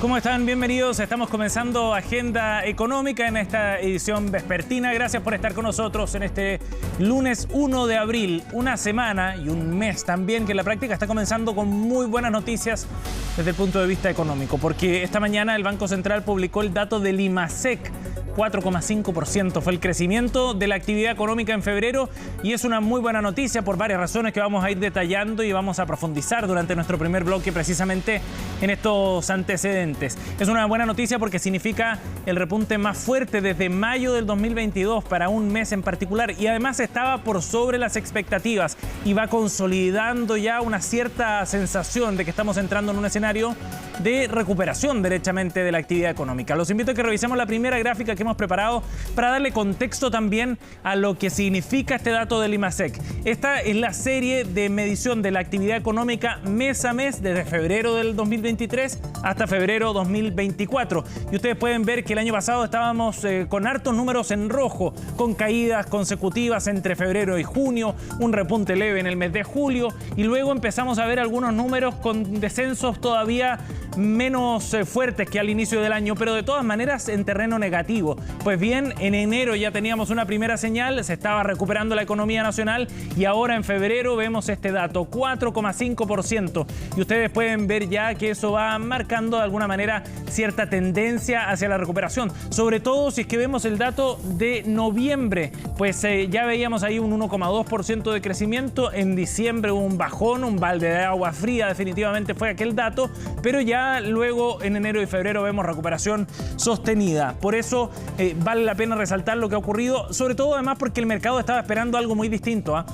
¿Cómo están? Bienvenidos. Estamos comenzando Agenda Económica en esta edición vespertina. Gracias por estar con nosotros en este lunes 1 de abril. Una semana y un mes también que en la práctica está comenzando con muy buenas noticias desde el punto de vista económico. Porque esta mañana el Banco Central publicó el dato del IMASEC. 4,5% fue el crecimiento de la actividad económica en febrero y es una muy buena noticia por varias razones que vamos a ir detallando y vamos a profundizar durante nuestro primer bloque precisamente en estos antecedentes. Es una buena noticia porque significa el repunte más fuerte desde mayo del 2022 para un mes en particular y además estaba por sobre las expectativas y va consolidando ya una cierta sensación de que estamos entrando en un escenario de recuperación derechamente de la actividad económica. Los invito a que revisemos la primera gráfica que hemos preparado para darle contexto también a lo que significa este dato del IMASEC. Esta es la serie de medición de la actividad económica mes a mes desde febrero del 2023 hasta febrero 2024. Y ustedes pueden ver que el año pasado estábamos con hartos números en rojo, con caídas consecutivas entre febrero y junio, un repunte leve en el mes de julio y luego empezamos a ver algunos números con descensos todavía menos fuertes que al inicio del año, pero de todas maneras en terreno negativo. Pues bien, en enero ya teníamos una primera señal, se estaba recuperando la economía nacional y ahora en febrero vemos este dato, 4,5%. Y ustedes pueden ver ya que eso va marcando de alguna manera cierta tendencia hacia la recuperación. Sobre todo si es que vemos el dato de noviembre, pues ya veíamos ahí un 1,2% de crecimiento. En diciembre hubo un bajón, un balde de agua fría definitivamente fue aquel dato, pero ya luego en enero y febrero vemos recuperación sostenida. Por eso vale la pena resaltar lo que ha ocurrido, sobre todo además porque el mercado estaba esperando algo muy distinto.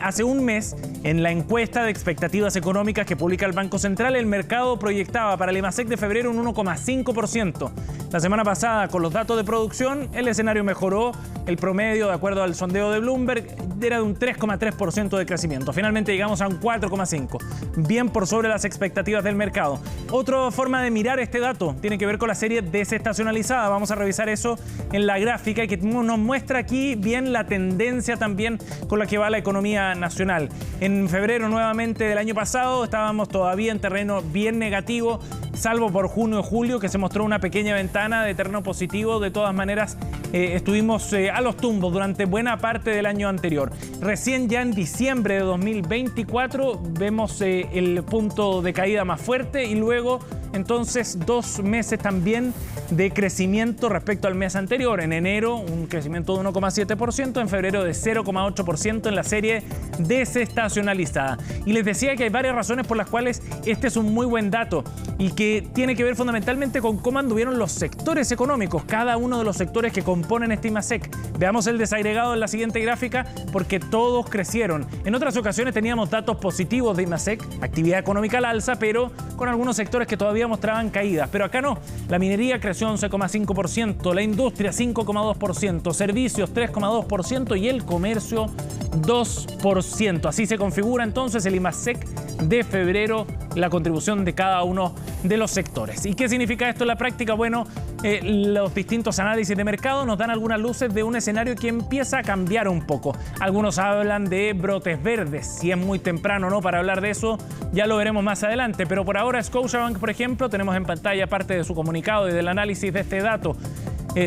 Hace un mes, en la encuesta de expectativas económicas que publica el Banco Central, el mercado proyectaba para el IMASEC de febrero un 1,5%. La semana pasada, con los datos de producción, el escenario mejoró. El promedio, de acuerdo al sondeo de Bloomberg, era de un 3,3% de crecimiento. Finalmente llegamos a un 4,5%, bien por sobre las expectativas del mercado. Otra forma de mirar este dato tiene que ver con la serie desestacionalizada. Vamos a revisar eso en la gráfica que nos muestra aquí bien la tendencia también con la que va la economía nacional. En febrero nuevamente del año pasado estábamos todavía en terreno bien negativo, salvo por junio y julio que se mostró una pequeña ventana de terreno positivo. De todas maneras estuvimos a los tumbos durante buena parte del año anterior. Recién ya en diciembre de 2024 vemos el punto de caída más fuerte y luego entonces 2 meses también de crecimiento respecto al mes anterior. En enero un crecimiento de 1,7%, en febrero de 0,8% en la serie desestacionalizada. Y les decía que hay varias razones por las cuales este es un muy buen dato y que tiene que ver fundamentalmente con cómo anduvieron los sectores económicos, cada uno de los sectores que componen este IMASEC. Veamos el desagregado en la siguiente gráfica porque todos crecieron. En otras ocasiones teníamos datos positivos de IMASEC, actividad económica al alza, pero con algunos sectores que todavía mostraban caídas. Pero acá no. La minería creció 11,5%, la industria 5,2%, servicios 3,2% y el comercio 2%. Así se configura entonces el IMASEC de febrero, la contribución de cada uno de los sectores. ¿Y qué significa esto en la práctica? Bueno, los distintos análisis de mercado nos dan algunas luces de un escenario que empieza a cambiar un poco. Algunos hablan de brotes verdes. Si es muy temprano o no para hablar de eso, ya lo veremos más adelante. Pero por ahora Scotiabank, por ejemplo, tenemos en pantalla parte de su comunicado y del análisis de este dato.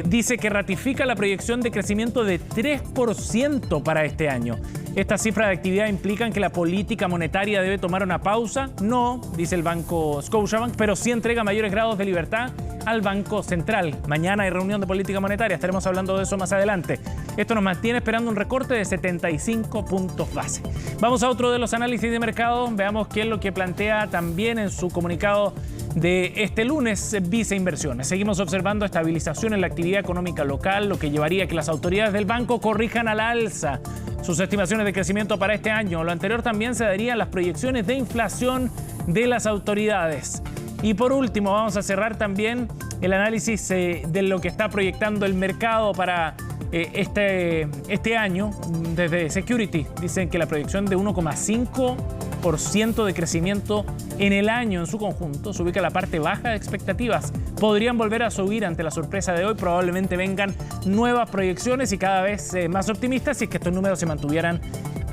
Dice que ratifica la proyección de crecimiento de 3% para este año. Estas cifras de actividad implican que la política monetaria debe tomar una pausa. No, dice el banco Scotiabank, pero sí entrega mayores grados de libertad al Banco Central. Mañana hay reunión de política monetaria, estaremos hablando de eso más adelante. Esto nos mantiene esperando un recorte de 75 puntos base. Vamos a otro de los análisis de mercado, veamos qué es lo que plantea también en su comunicado de este lunes Visa Inversiones. Seguimos observando estabilización en la actividad económica local, lo que llevaría a que las autoridades del banco corrijan al alza sus estimaciones de crecimiento para este año. Lo anterior también se darían las proyecciones de inflación de las autoridades. Y por último, vamos a cerrar también el análisis de lo que está proyectando el mercado para este año. Desde Security dicen que la proyección de 1,5% de crecimiento en el año en su conjunto se ubica en la parte baja de expectativas. Podrían volver a subir ante la sorpresa de hoy. Probablemente vengan nuevas proyecciones y cada vez más optimistas si es que estos números se mantuvieran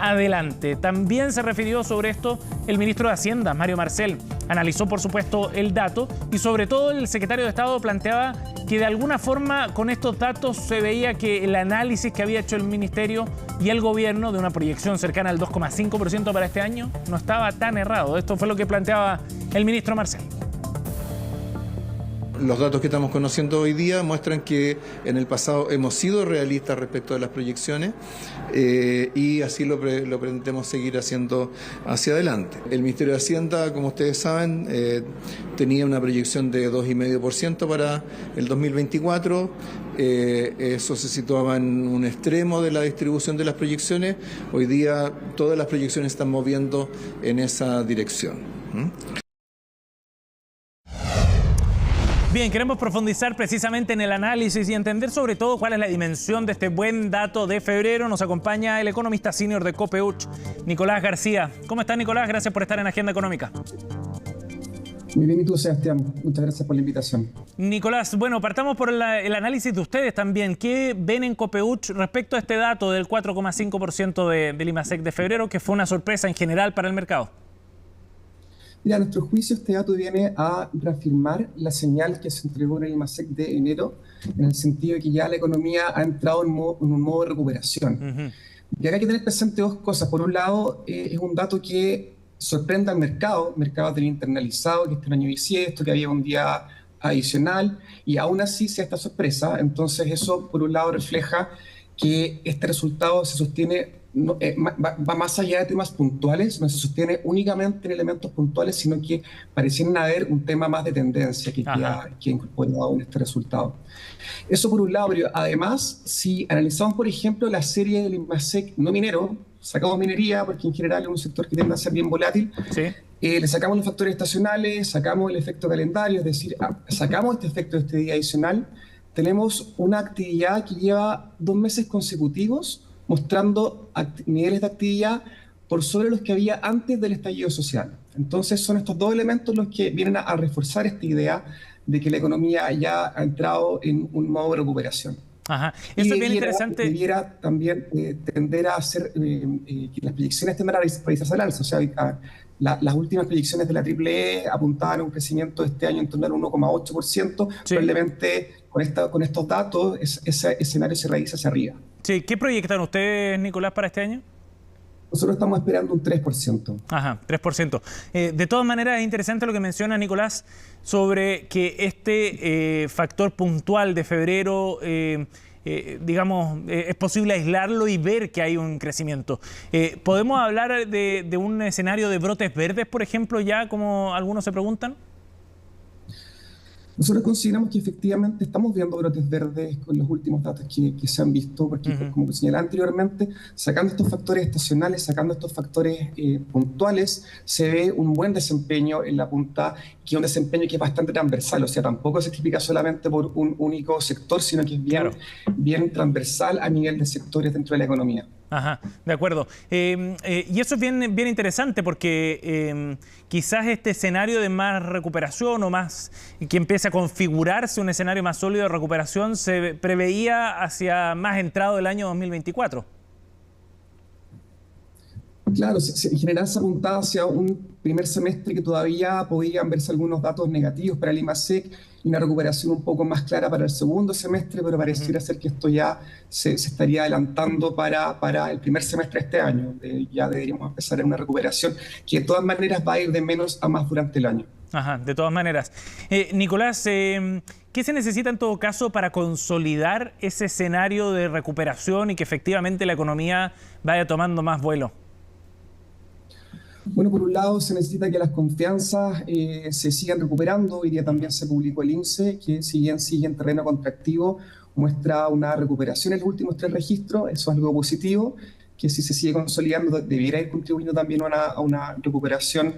adelante. También se refirió sobre esto el ministro de Hacienda, Mario Marcel. Analizó, por supuesto, el dato y sobre todo el secretario de Estado planteaba que de alguna forma con estos datos se veía que el análisis que había hecho el ministerio y el gobierno de una proyección cercana al 2,5% para este año no estaba tan errado. Esto fue lo que planteaba el ministro Marcel. Los datos que estamos conociendo hoy día muestran que en el pasado hemos sido realistas respecto de las proyecciones y así lo pretendemos seguir haciendo hacia adelante. El Ministerio de Hacienda, como ustedes saben, tenía una proyección de 2,5% para el 2024. Eso se situaba en un extremo de la distribución de las proyecciones. Hoy día todas las proyecciones están moviendo en esa dirección. Bien, queremos profundizar precisamente en el análisis y entender sobre todo cuál es la dimensión de este buen dato de febrero. Nos acompaña el economista senior de Copeuch, Nicolás García. ¿Cómo está, Nicolás? Gracias por estar en Agenda Económica. Muy bien, y tú, Sebastián. Muchas gracias por la invitación. Nicolás, bueno, partamos por el análisis de ustedes también. ¿Qué ven en Copeuch respecto a este dato del 4,5% del IMASEC de febrero, que fue una sorpresa en general para el mercado? Mira, a nuestro juicio este dato viene a reafirmar la señal que se entregó en el IMASEC de enero, en el sentido de que ya la economía ha entrado en un modo de recuperación. Y acá hay que tener presente dos cosas. Por un lado, es un dato que sorprende al mercado. El mercado tenía internalizado que este año bisiesto, que había un día adicional, y aún así se da esta sorpresa. Entonces eso, por un lado, refleja que este resultado se sostiene, va más allá de temas puntuales, no se sostiene únicamente en elementos puntuales, sino que parecieran haber un tema más de tendencia que ha incorporado en este resultado. Eso por un lado, pero además, si analizamos, por ejemplo, la serie del IMASEC no minero, sacamos minería, porque en general es un sector que tiende a ser bien volátil, sí. Le sacamos los factores estacionales, sacamos el efecto calendario, es decir, sacamos este efecto de este día adicional, tenemos una actividad que lleva 2 meses consecutivos mostrando niveles de actividad por sobre los que había antes del estallido social. Entonces son estos dos elementos los que vienen a reforzar esta idea de que la economía ya ha entrado en un modo de recuperación. Ajá. Eso es bien interesante. Debiera también tender a hacer que las proyecciones tendan a realizarse al alza. O sea, las últimas proyecciones de la AAA apuntaban a un crecimiento este año en torno al 1,8%. Sí. Probablemente con estos datos ese escenario se realiza hacia arriba. Sí. ¿Qué proyectan ustedes, Nicolás, para este año? Nosotros estamos esperando un 3%. Ajá, 3%. De todas maneras, es interesante lo que menciona Nicolás sobre que este factor puntual de febrero, digamos, es posible aislarlo y ver que hay un crecimiento. ¿Podemos hablar de un escenario de brotes verdes, por ejemplo, ya como algunos se preguntan? Nosotros consideramos que efectivamente estamos viendo brotes verdes con los últimos datos que se han visto, porque como señalé anteriormente, sacando estos factores estacionales, sacando estos factores puntuales, se ve un buen desempeño en la punta, que es un desempeño que es bastante transversal, o sea, tampoco se explica solamente por un único sector, sino que es bien transversal a nivel de sectores dentro de la economía. Ajá, de acuerdo. Y eso es bien interesante porque quizás este escenario de más recuperación o más que empiece a configurarse un escenario más sólido de recuperación se preveía hacia más entrado del año 2024. Claro, en general se apuntaba hacia un primer semestre que todavía podían verse algunos datos negativos para el IMASEC y una recuperación un poco más clara para el segundo semestre, pero pareciera ser que esto ya se estaría adelantando para el primer semestre de este año. Ya deberíamos empezar en una recuperación que de todas maneras va a ir de menos a más durante el año. Ajá, de todas maneras. Nicolás, ¿qué se necesita en todo caso para consolidar ese escenario de recuperación y que efectivamente la economía vaya tomando más vuelo? Bueno, por un lado se necesita que las confianzas se sigan recuperando. Hoy día también se publicó el INSE, que si bien sigue en terreno contractivo, muestra una recuperación en los últimos 3 registros. Eso es algo positivo, que si se sigue consolidando debiera ir contribuyendo también a una recuperación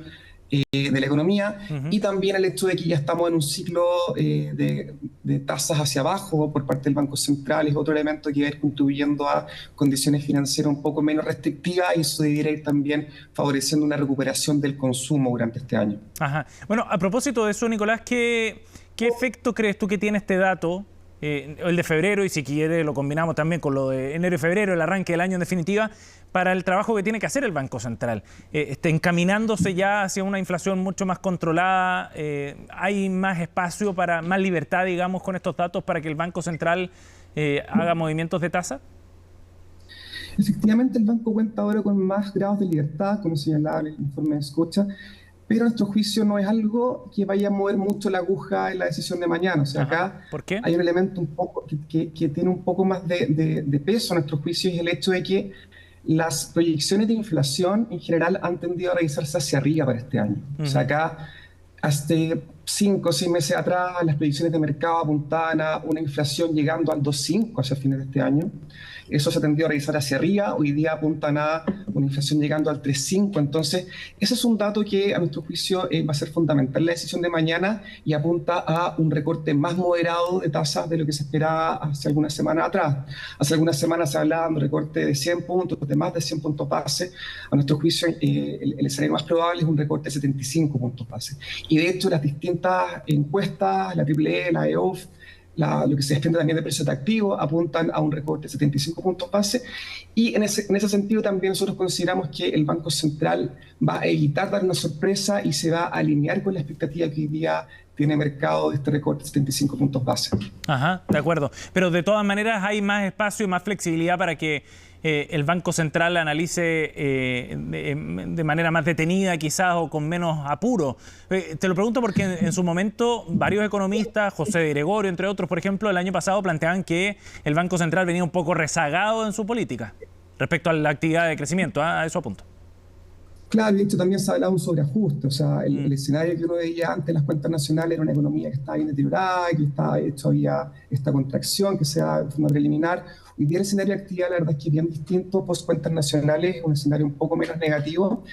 de la economía, y también el hecho de que ya estamos en un ciclo de tasas hacia abajo por parte del Banco Central es otro elemento que va a ir contribuyendo a condiciones financieras un poco menos restrictivas, y eso debiera ir también favoreciendo una recuperación del consumo durante este año. Ajá. Bueno, a propósito de eso, Nicolás, ¿qué efecto crees tú que tiene este dato el de febrero, y si quiere lo combinamos también con lo de enero y febrero, el arranque del año en definitiva, para el trabajo que tiene que hacer el Banco Central. Encaminándose ya hacia una inflación mucho más controlada, ¿hay más espacio para más libertad, digamos, con estos datos para que el Banco Central haga movimientos de tasa? Efectivamente, el banco cuenta ahora con más grados de libertad, como señalaba en el informe de Scotia, pero a nuestro juicio no es algo que vaya a mover mucho la aguja en la decisión de mañana. O sea, acá ¿por qué? hay un elemento un poco que tiene un poco más de peso a nuestro juicio, y es el hecho de que las proyecciones de inflación en general han tendido a revisarse hacia arriba para este año. O sea, acá, hasta 5 o 6 meses atrás, las predicciones de mercado apuntaban a una inflación llegando al 2,5 hacia fines de este año. Eso se ha tendido a revisar hacia arriba. Hoy día apuntan a una inflación llegando al 3,5. Entonces, ese es un dato que a nuestro juicio va a ser fundamental en la decisión de mañana, y apunta a un recorte más moderado de tasas de lo que se esperaba hace algunas semanas atrás. Hace algunas semanas se hablaba de un recorte de 100 puntos, de más de 100 puntos base. A nuestro juicio, el escenario más probable es un recorte de 75 puntos base. Y de hecho, las distintas encuestas, la AAA, la EOF, lo que se desprende también de precios de activos, apuntan a un recorte de 75 puntos base, y en ese sentido también nosotros consideramos que el Banco Central va a evitar dar una sorpresa y se va a alinear con la expectativa que hoy día tiene mercado de este recorte de 75 puntos base. Ajá, de acuerdo. Pero de todas maneras hay más espacio y más flexibilidad para que el Banco Central analice de manera más detenida quizás, o con menos apuro. Te lo pregunto porque en su momento varios economistas, José de Gregorio entre otros, por ejemplo, el año pasado planteaban que el Banco Central venía un poco rezagado en su política respecto a la actividad de crecimiento, a eso apunto. Claro, y de hecho también se ha hablado de un sobreajuste. O sea, el escenario que uno veía antes de las cuentas nacionales era una economía que estaba bien deteriorada, que estaba, de hecho había esta contracción que se da de forma preliminar. Hoy día el escenario de actividad, la verdad es que es bien distinto. Post cuentas nacionales, un escenario un poco menos negativo.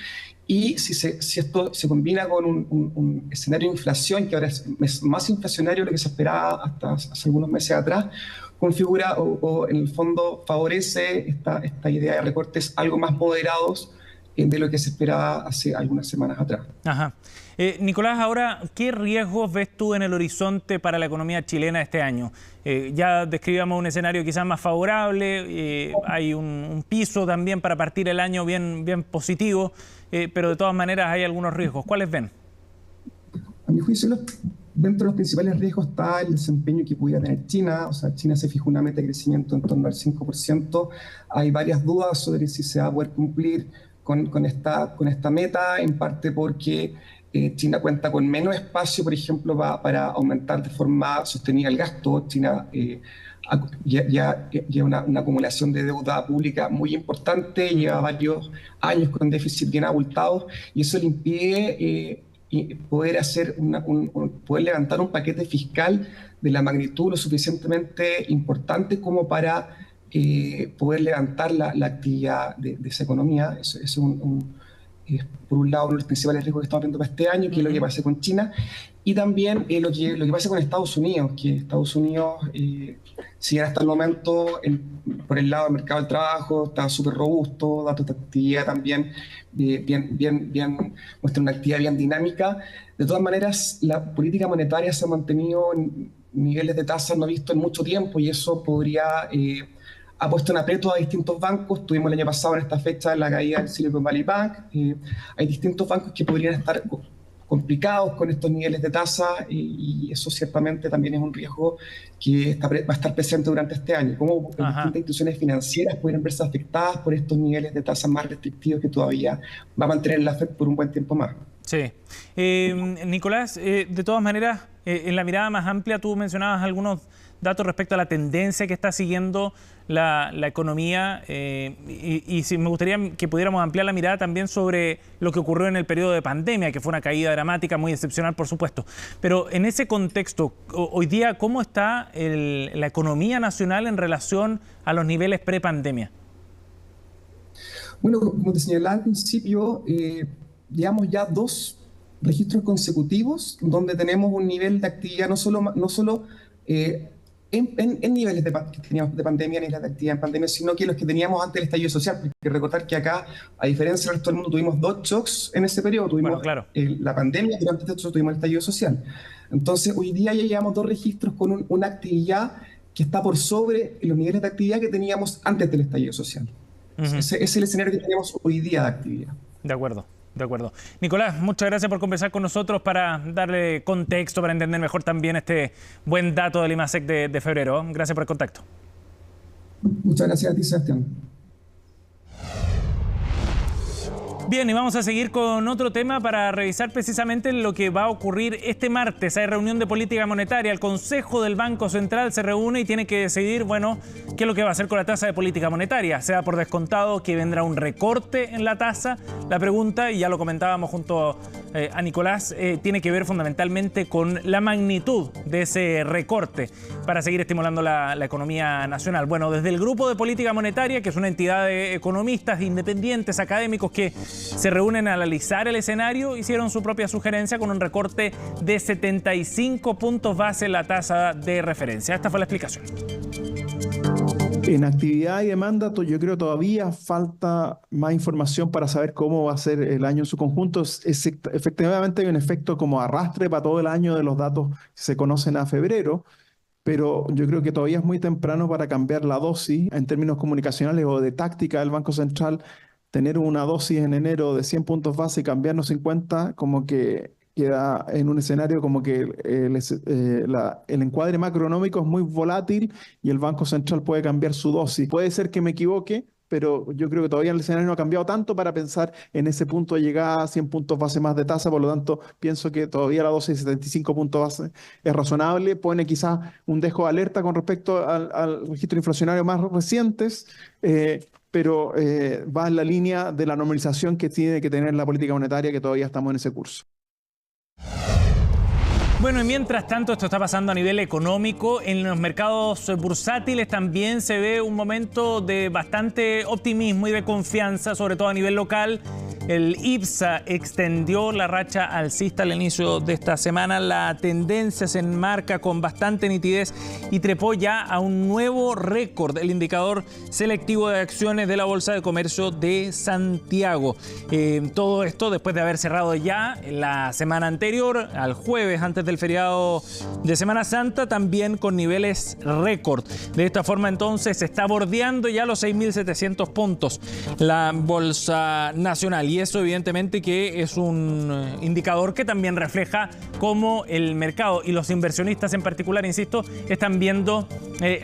Y si esto se combina con un escenario de inflación, que ahora es más inflacionario de lo que se esperaba hasta hace algunos meses atrás, configura o en el fondo favorece esta idea de recortes algo más moderados de lo que se esperaba hace algunas semanas atrás. Ajá. Nicolás, ahora, ¿qué riesgos ves tú en el horizonte para la economía chilena este año? Ya describíamos un escenario quizás más favorable, hay un piso también para partir el año bien positivo, pero de todas maneras hay algunos riesgos. ¿Cuáles ven? A mi juicio, dentro de los principales riesgos está el desempeño que pudiera tener China. O sea, China se fijó una meta de crecimiento en torno al 5%. Hay varias dudas sobre si se va a poder cumplir con esta meta, en parte porque China cuenta con menos espacio, por ejemplo, para aumentar de forma sostenida el gasto. China ya una acumulación de deuda pública muy importante, lleva varios años con déficit bien abultados, y eso le impide poder poder levantar un paquete fiscal de la magnitud lo suficientemente importante como para poder levantar la actividad de esa economía. Eso es por un lado uno de los principales riesgos que estamos viendo para este año, que es lo que pasa con China, y también lo que pasa con Estados Unidos, que Estados Unidos, si hasta el momento por el lado del mercado del trabajo está súper robusto, datos de actividad también muestra una actividad bien dinámica. De todas maneras, la política monetaria se ha mantenido en niveles de tasas no vistos en mucho tiempo, y eso ha puesto en aprieto a distintos bancos. Tuvimos el año pasado en esta fecha la caída del Silicon Valley Bank. Hay distintos bancos que podrían estar complicados con estos niveles de tasa, y eso ciertamente también es un riesgo que va a estar presente durante este año. Cómo distintas instituciones financieras podrían verse afectadas por estos niveles de tasas más restrictivos que todavía va a mantener la Fed por un buen tiempo más. Sí. Nicolás, de todas maneras, en la mirada más amplia tú mencionabas algunos datos respecto a la tendencia que está siguiendo la economía, y sí, me gustaría que pudiéramos ampliar la mirada también sobre lo que ocurrió en el periodo de pandemia, que fue una caída dramática, muy excepcional, por supuesto. Pero en ese contexto, hoy día, ¿cómo está la economía nacional en relación a los niveles pre-pandemia? Bueno, como te señalaba al principio, llevamos ya 2 registros consecutivos donde tenemos un nivel de actividad no solo en niveles que teníamos de pandemia, ni las de actividad en pandemia, sino que los que teníamos antes del estallido social. Porque recordar que acá, a diferencia del resto del mundo, tuvimos 2 shocks en ese periodo. Tuvimos la pandemia, y durante este tuvimos el estallido social. Entonces, hoy día ya llevamos 2 registros con una actividad que está por sobre los niveles de actividad que teníamos antes del estallido social. Ese es el escenario que tenemos hoy día de actividad. De acuerdo. De acuerdo. Nicolás, muchas gracias por conversar con nosotros para darle contexto, para entender mejor también este buen dato del IMASEC de febrero. Gracias por el contacto. Muchas gracias a ti, Sebastián. Bien, y vamos a seguir con otro tema para revisar precisamente lo que va a ocurrir este martes. Hay reunión de política monetaria. El Consejo del Banco Central se reúne y tiene que decidir, bueno, qué es lo que va a hacer con la tasa de política monetaria. Se da por descontado que vendrá un recorte en la tasa. La pregunta, y ya lo comentábamos junto a Nicolás, tiene que ver fundamentalmente con la magnitud de ese recorte para seguir estimulando la economía nacional. Bueno, desde el Grupo de Política Monetaria, que es una entidad de economistas independientes, académicos que se reúnen a analizar el escenario, hicieron su propia sugerencia con un recorte de 75 puntos base en la tasa de referencia. Esta fue la explicación. En actividad y demanda, yo creo todavía falta más información para saber cómo va a ser el año en su conjunto. Efectivamente hay un efecto como arrastre para todo el año de los datos que se conocen a febrero, pero yo creo que todavía es muy temprano para cambiar la dosis en términos comunicacionales o de táctica del Banco Central. Tener una dosis en enero de 100 puntos base y cambiarnos 50, como que queda en un escenario como que el encuadre macroeconómico es muy volátil y el Banco Central puede cambiar su dosis. Puede ser que me equivoque, pero yo creo que todavía el escenario no ha cambiado tanto para pensar en ese punto de llegada a 100 puntos base más de tasa. Por lo tanto, pienso que todavía la dosis de 75 puntos base es razonable. Pone quizás un dejo de alerta con respecto al registro inflacionario más recientes, pero va en la línea de la normalización que tiene que tener la política monetaria, que todavía estamos en ese curso. Bueno, y mientras tanto esto está pasando a nivel económico, en los mercados bursátiles también se ve un momento de bastante optimismo y de confianza, sobre todo a nivel local. El IPSA extendió la racha alcista al inicio de esta semana. La tendencia se enmarca con bastante nitidez y trepó ya a un nuevo récord, el indicador selectivo de acciones de la Bolsa de Comercio de Santiago. Todo esto después de haber cerrado ya la semana anterior, al jueves, antes del feriado de Semana Santa, también con niveles récord. De esta forma, entonces, se está bordeando ya los 6.700 puntos la Bolsa Nacional. Y eso evidentemente que es un indicador que también refleja cómo el mercado y los inversionistas en particular, insisto, están viendo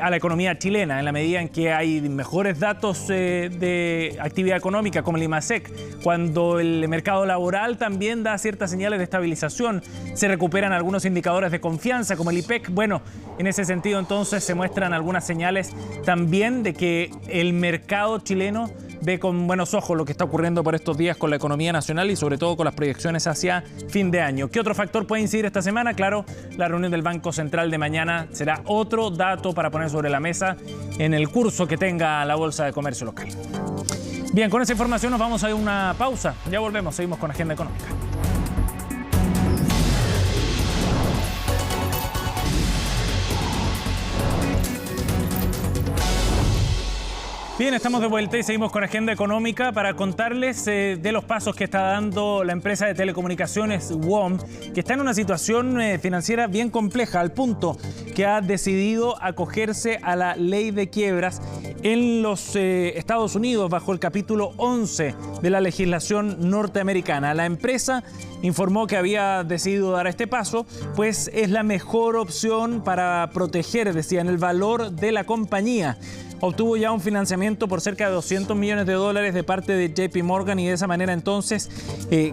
a la economía chilena en la medida en que hay mejores datos de actividad económica como el IMASEC, cuando el mercado laboral también da ciertas señales de estabilización, se recuperan algunos indicadores de confianza como el IPEC. Bueno, en ese sentido entonces se muestran algunas señales también de que el mercado chileno ve con buenos ojos lo que está ocurriendo por estos días con la economía nacional y sobre todo con las proyecciones hacia fin de año. ¿Qué otro factor puede incidir esta semana? Claro, la reunión del Banco Central de mañana será otro dato para poner sobre la mesa en el curso que tenga la Bolsa de Comercio local. Bien, con esa información nos vamos a ir a una pausa. Ya volvemos, seguimos con Agenda Económica. Bien, estamos de vuelta y seguimos con Agenda Económica para contarles de los pasos que está dando la empresa de telecomunicaciones WOM, que está en una situación financiera bien compleja, al punto que ha decidido acogerse a la ley de quiebras en los Estados Unidos bajo el capítulo 11 de la legislación norteamericana. La empresa informó que había decidido dar este paso, pues es la mejor opción para proteger, decían, el valor de la compañía. Obtuvo ya un financiamiento por cerca de $200 millones de parte de JP Morgan y de esa manera entonces,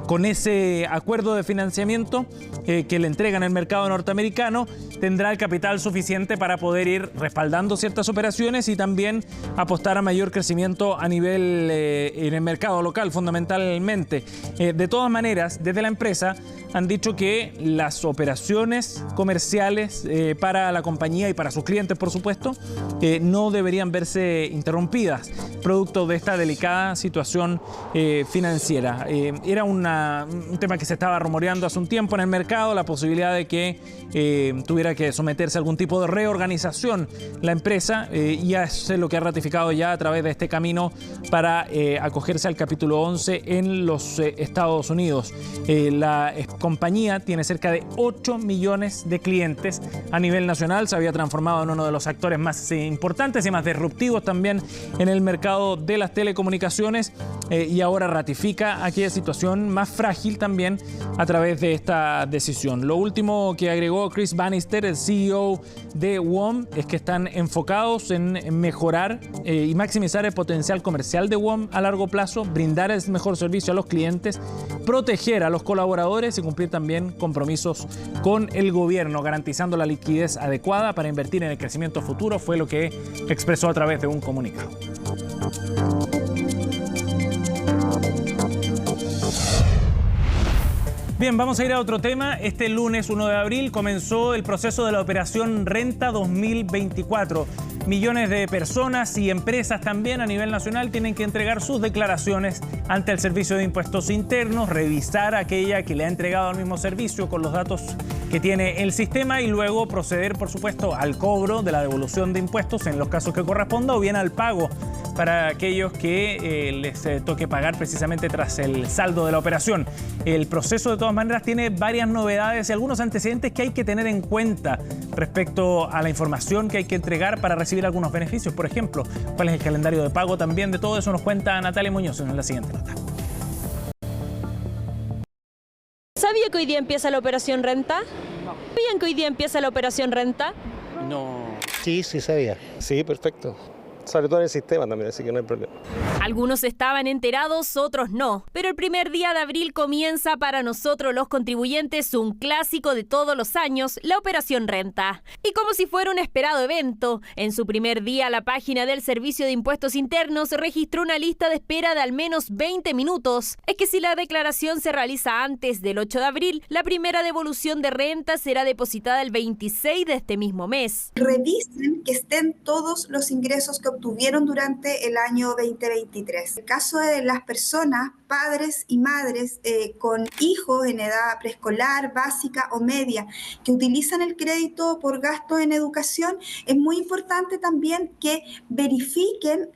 con ese acuerdo de financiamiento que le entregan al mercado norteamericano, tendrá el capital suficiente para poder ir respaldando ciertas operaciones y también apostar a mayor crecimiento a nivel en el mercado local fundamentalmente. De todas maneras, desde la empresa han dicho que las operaciones comerciales para la compañía y para sus clientes, por supuesto, no deberían verse interrumpidas producto de esta delicada situación financiera. Era un tema que se estaba rumoreando hace un tiempo en el mercado, la posibilidad de que tuviera que someterse a algún tipo de reorganización la empresa, y es lo que ha ratificado ya a través de este camino para acogerse al capítulo 11 en los Estados Unidos. La compañía tiene cerca de 8 millones de clientes a nivel nacional, se había transformado en uno de los actores más importantes y más disruptivos también en el mercado de las telecomunicaciones, y ahora ratifica aquella situación más frágil también a través de esta decisión. Lo último que agregó Chris Bannister, el CEO de WOM, es que están enfocados en mejorar y maximizar el potencial comercial de WOM a largo plazo, brindar el mejor servicio a los clientes, proteger a los colaboradores y cumplir también compromisos con el gobierno, garantizando la liquidez adecuada para invertir en el crecimiento futuro, fue lo que expresó a través de un comunicado. Bien, vamos a ir a otro tema. Este lunes 1 de abril comenzó el proceso de la Operación Renta 2024. Millones de personas y empresas también a nivel nacional tienen que entregar sus declaraciones ante el Servicio de Impuestos Internos, revisar aquella que le ha entregado al mismo servicio con los datos que tiene el sistema y luego proceder, por supuesto, al cobro de la devolución de impuestos en los casos que corresponda o bien al pago para aquellos que les toque pagar precisamente tras el saldo de la operación. El proceso, de todas maneras, tiene varias novedades y algunos antecedentes que hay que tener en cuenta respecto a la información que hay que entregar para recibir algunos beneficios. Por ejemplo, cuál es el calendario de pago también. De todo eso nos cuenta Natalia Muñoz en la siguiente nota. ¿Sabía que hoy día empieza la Operación Renta? No. ¿Sabían que hoy día empieza la Operación Renta? No. Sí sabía. Sí, perfecto. Sobre todo en el sistema también, así que no hay problema. Algunos estaban enterados, otros no. Pero el primer día de abril comienza para nosotros los contribuyentes un clásico de todos los años, la Operación Renta. Y como si fuera un esperado evento, en su primer día la página del Servicio de Impuestos Internos registró una lista de espera de al menos 20 minutos. Es que si la declaración se realiza antes del 8 de abril, la primera devolución de renta será depositada el 26 de este mismo mes. Revisen que estén todos los ingresos que obtuvieron durante el año 2023. En el caso de las personas, padres y madres con hijos en edad preescolar, básica o media, que utilizan el crédito por gasto en educación, es muy importante también que verifiquen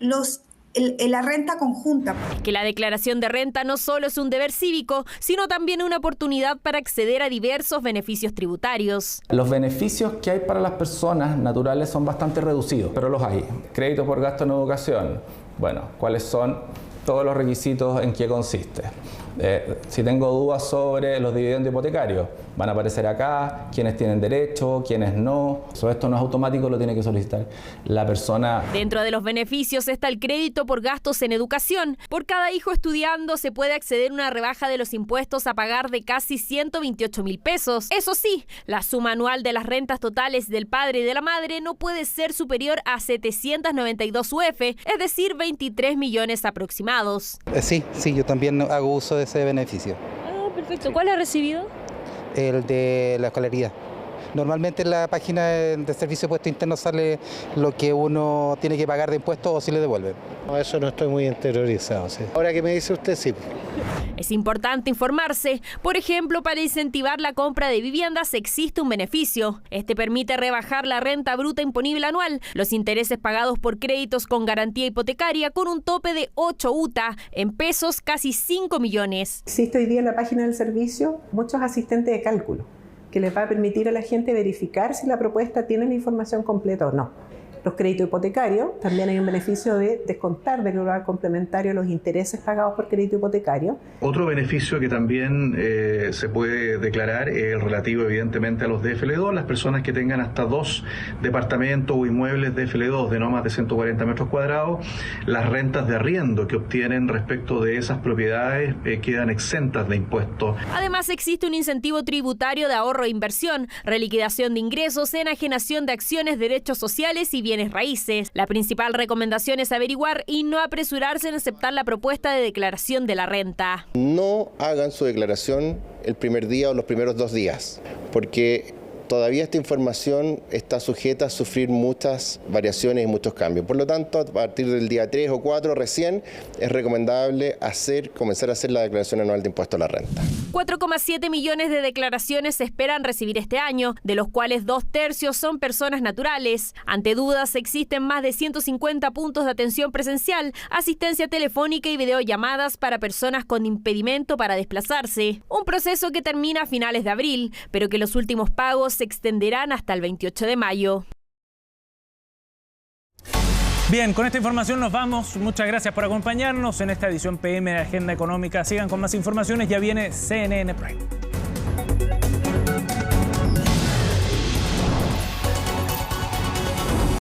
la renta conjunta. Que la declaración de renta no solo es un deber cívico, sino también una oportunidad para acceder a diversos beneficios tributarios. Los beneficios que hay para las personas naturales son bastante reducidos, pero los hay. Crédito por gasto en educación. Bueno, ¿cuáles son todos los requisitos? ¿En qué consiste? Si tengo dudas sobre los dividendos hipotecarios, van a aparecer acá, quiénes tienen derecho, quiénes no. Esto no es automático, lo tiene que solicitar la persona. Dentro de los beneficios está el crédito por gastos en educación. Por cada hijo estudiando se puede acceder a una rebaja de los impuestos a pagar de casi 128.000 pesos. Eso sí, la suma anual de las rentas totales del padre y de la madre no puede ser superior a 792 UF, es decir, 23 millones aproximados. Sí, yo también hago uso de ese beneficio. Ah, perfecto. ¿Cuál ha recibido? El de la escolaridad. Normalmente en la página de Servicio de Impuestos Internos sale lo que uno tiene que pagar de impuestos o si le devuelven. No, eso no estoy muy interiorizado. Sí. Ahora que me dice usted, sí. Es importante informarse. Por ejemplo, para incentivar la compra de viviendas existe un beneficio. Este permite rebajar la renta bruta imponible anual, los intereses pagados por créditos con garantía hipotecaria con un tope de 8 UTA, en pesos casi 5 millones. Existe hoy día en la página del servicio muchos asistentes de cálculo que les va a permitir a la gente verificar si la propuesta tiene la información completa o no. Los créditos hipotecarios, también hay un beneficio de descontar de grado complementario los intereses pagados por crédito hipotecario. Otro beneficio que también se puede declarar es el relativo evidentemente a los DFL2, las personas que tengan hasta 2 departamentos o inmuebles DFL2 de no más de 140 metros cuadrados, las rentas de arriendo que obtienen respecto de esas propiedades quedan exentas de impuestos. Además existe un incentivo tributario de ahorro e inversión, reliquidación de ingresos, enajenación de acciones, derechos sociales y bienes raíces. La principal recomendación es averiguar y no apresurarse en aceptar la propuesta de declaración de la renta. No hagan su declaración el primer día o los primeros 2 días, porque todavía esta información está sujeta a sufrir muchas variaciones y muchos cambios. Por lo tanto, a partir del día 3 o 4 recién es recomendable comenzar a hacer la declaración anual de impuesto a la renta. 4,7 millones de declaraciones se esperan recibir este año, de los cuales 2/3 son personas naturales. Ante dudas, existen más de 150 puntos de atención presencial, asistencia telefónica y videollamadas para personas con impedimento para desplazarse. Un proceso que termina a finales de abril, pero que los últimos pagos se extenderán hasta el 28 de mayo. Bien, con esta información nos vamos. Muchas gracias por acompañarnos en esta edición PM de Agenda Económica. Sigan con más informaciones. Ya viene CNN Prime.